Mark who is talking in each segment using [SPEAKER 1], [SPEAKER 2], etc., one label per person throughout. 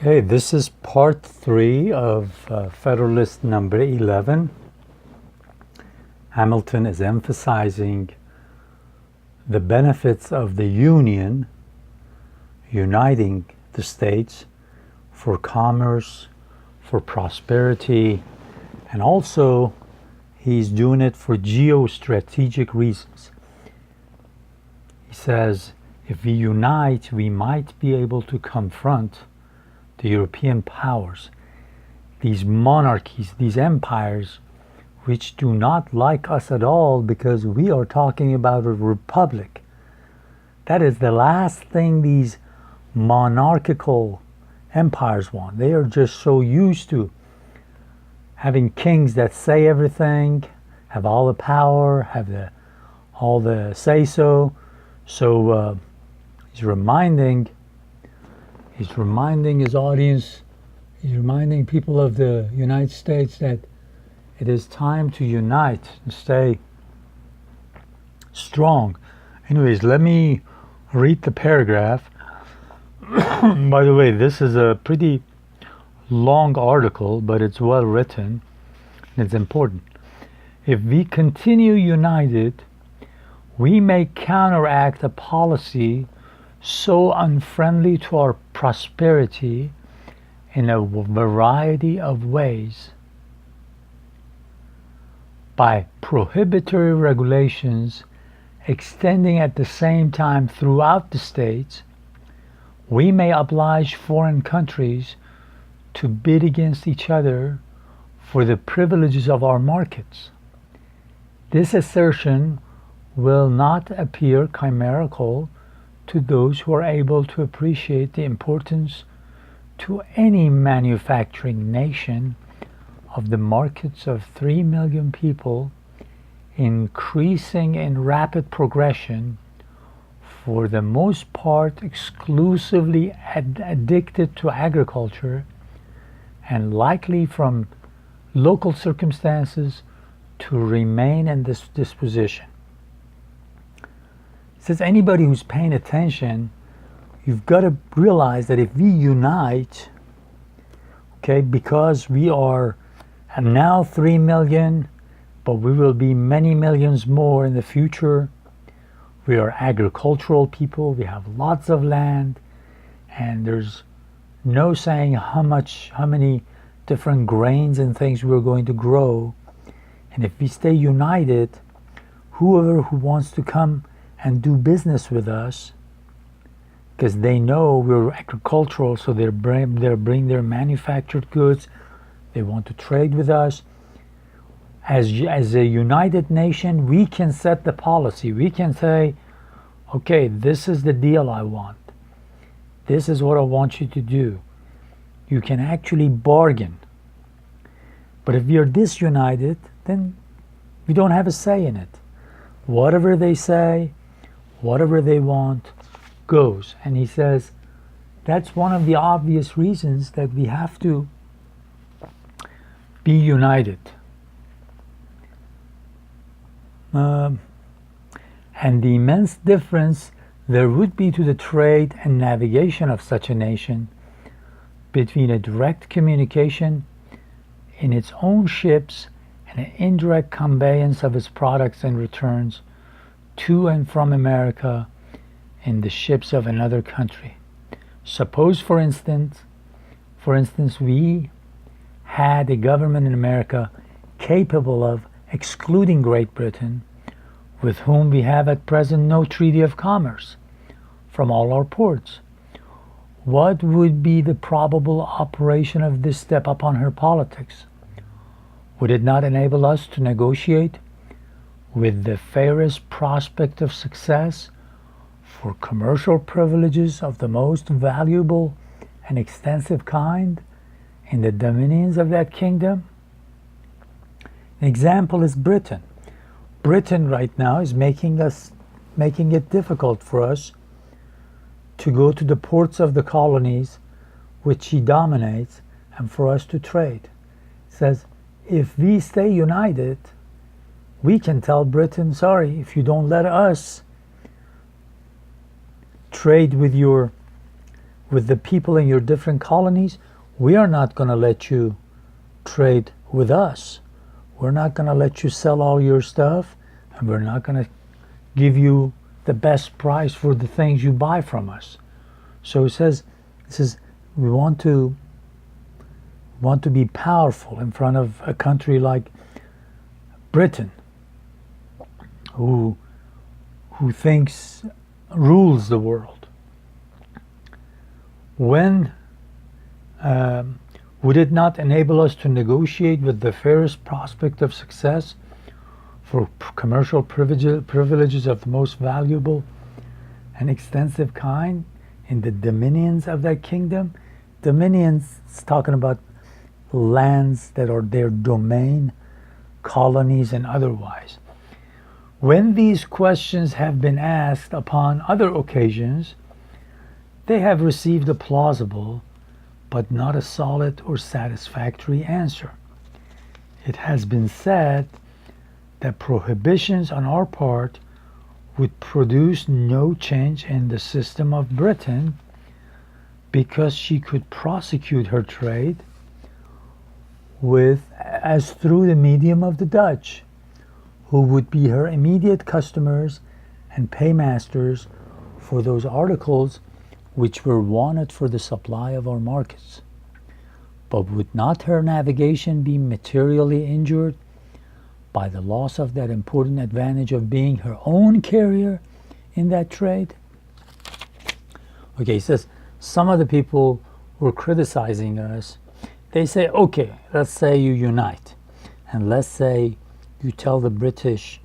[SPEAKER 1] Okay, this is part 3 of Federalist number 11. Hamilton is emphasizing the benefits of the Union, uniting the states for commerce, for prosperity, and also he's doing it for geostrategic reasons. He says, if we unite, we might be able to confront the European powers, these monarchies, these empires, which do not like us at all because we are talking about a republic. That is the last thing these monarchical empires want. They are just so used to having kings that say everything, have all the power, have all the say-so. So he's reminding his audience, he's reminding people of the United States that it is time to unite and stay strong. Anyways, let me read the paragraph. By the way, this is a pretty long article, but it's well written and it's important. If we continue united, we may counteract a policy so unfriendly to our prosperity in a variety of ways. By prohibitory regulations extending at the same time throughout the states, we may oblige foreign countries to bid against each other for the privileges of our markets. This assertion will not appear chimerical to those who are able to appreciate the importance to any manufacturing nation of the markets of 3 million people, increasing in rapid progression, for the most part exclusively addicted to agriculture, and likely from local circumstances to remain in this disposition. It says anybody who's paying attention, you've got to realize that if we unite, okay, because we are now 3 million, but we will be many millions more in the future. We are agricultural people, we have lots of land, and there's no saying how many different grains and things we're going to grow. And if we stay united, whoever who wants to come and do business with us, because they know we're agricultural, so they'll bring their manufactured goods, they want to trade with us. As a united nation, we can set the policy. We can say, okay, this is the deal I want. This is what I want you to do. You can actually bargain. But if we are disunited, then we don't have a say in it. Whatever they say, whatever they want, goes. And he says that's one of the obvious reasons that we have to be united. And the immense difference there would be to the trade and navigation of such a nation between a direct communication in its own ships and an indirect conveyance of its products and returns to and from America in the ships of another country. Suppose, for instance, we had a government in America capable of excluding Great Britain, with whom we have at present no treaty of commerce, from all our ports. What would be the probable operation of this step upon her politics? Would it not enable us to negotiate with the fairest prospect of success for commercial privileges of the most valuable and extensive kind in the dominions of that kingdom? An example is Britain. Britain right now is making it difficult for us to go to the ports of the colonies which she dominates and for us to trade. It says, if we stay united, we can tell Britain, sorry, if you don't let us trade with with the people in your different colonies, we are not going to let you trade with us. We're not going to let you sell all your stuff, and we're not going to give you the best price for the things you buy from us. So it says we want to be powerful in front of a country like Britain, who thinks rules the world. When would it not enable us to negotiate with the fairest prospect of success for commercial privileges of the most valuable and extensive kind in the dominions of that kingdom? Dominions is talking about lands that are their domain, colonies and otherwise. When these questions have been asked upon other occasions, they have received a plausible but not a solid or satisfactory answer. It has been said that prohibitions on our part would produce no change in the system of Britain because she could prosecute her trade as through the medium of the Dutch, who would be her immediate customers and paymasters for those articles which were wanted for the supply of our markets. But would not her navigation be materially injured by the loss of that important advantage of being her own carrier in that trade? Okay, he says some of the people were criticizing us. They say, okay, let's say you unite, and let's say you tell the British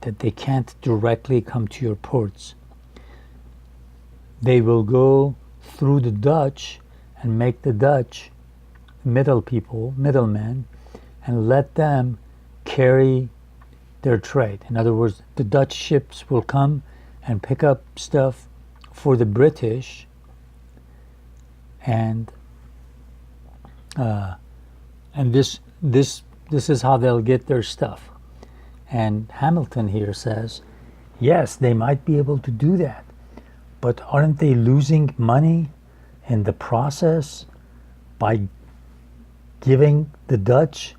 [SPEAKER 1] that they can't directly come to your ports. They will go through the Dutch and make the Dutch middlemen, and let them carry their trade. In other words, the Dutch ships will come and pick up stuff for the British, and this is how they'll get their stuff. And Hamilton here says, yes, they might be able to do that, but aren't they losing money in the process by giving the Dutch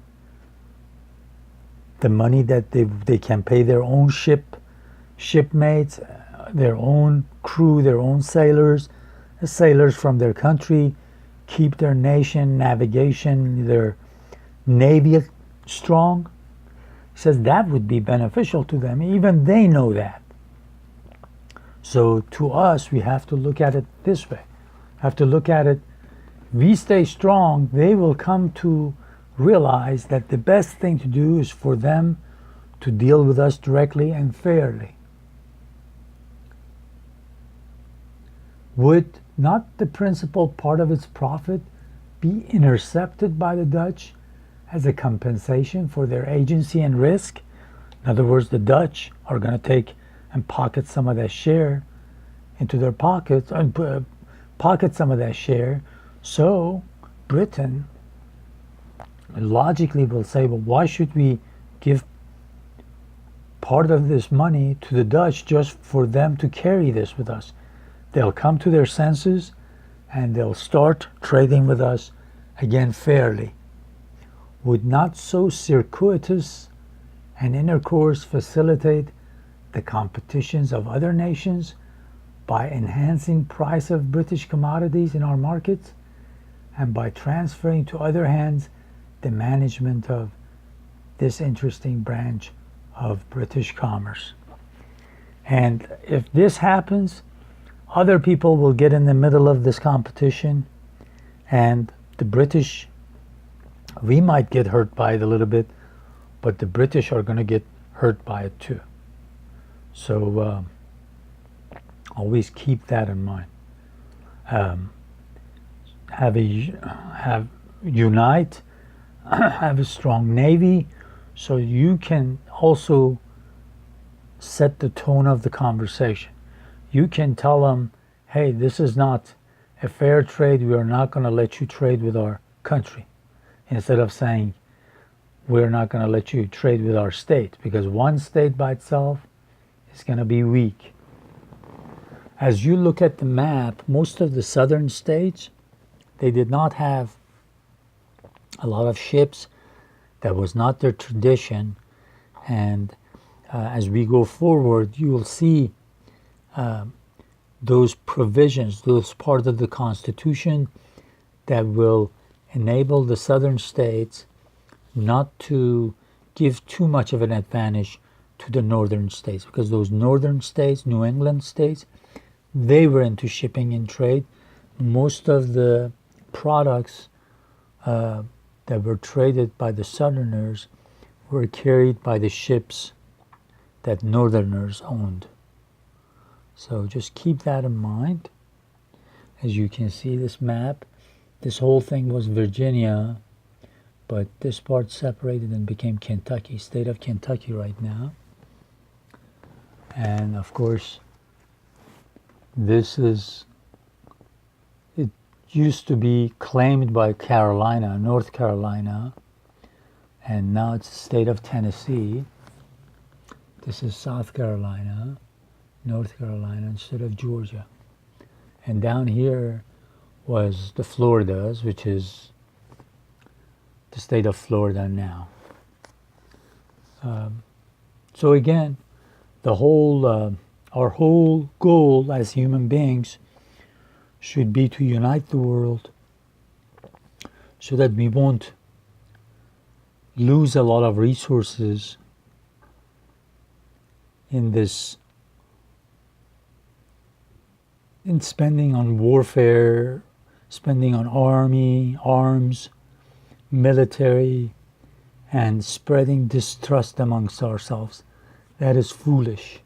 [SPEAKER 1] the money that they can pay their own shipmates, their own crew, their own sailors, the sailors from their country, keep their nation, navigation, their navy strong? He says that would be beneficial to them. Even they know that. So to us, we have to look at it this way. Have to look at it, we stay strong, they will come to realize that the best thing to do is for them to deal with us directly and fairly. Would not the principal part of its profit be intercepted by the Dutch as a compensation for their agency and risk? In other words, the Dutch are going to take and pocket some of that share into their pockets, and pocket some of that share. So Britain logically will say, well, why should we give part of this money to the Dutch just for them to carry this with us? They'll come to their senses and they'll start trading with us again fairly. Would not so circuitous an intercourse facilitate the competitions of other nations by enhancing price of British commodities in our markets and by transferring to other hands the management of this interesting branch of British commerce? And if this happens, other people will get in the middle of this competition, and the British, we might get hurt by it a little bit, but the British are going to get hurt by it too. So always keep that in mind. Unite, have a strong navy, so you can also set the tone of the conversation. You can tell them, hey, this is not a fair trade. We are not going to let you trade with our country. Instead of saying, we're not going to let you trade with our state, because one state by itself is going to be weak. As you look at the map, most of the southern states, they did not have a lot of ships. That was not their tradition. And as we go forward, you will see those provisions, those parts of the Constitution that will enable the southern states not to give too much of an advantage to the northern states, because those northern states, New England states, they were into shipping and trade. Most of the products that were traded by the southerners were carried by the ships that northerners owned. So just keep that in mind. As you can see this map, this whole thing was Virginia, but this part separated and became Kentucky, state of Kentucky right now. And of course, this is, it used to be claimed by Carolina, North Carolina, and now it's the state of Tennessee. This is South Carolina, North Carolina instead of Georgia. And down here was the Floridas, which is the state of Florida now. So again, the whole, our whole goal as human beings should be to unite the world so that we won't lose a lot of resources in this, in spending on warfare, spending on arms, military, and spreading distrust amongst ourselves. That is foolish.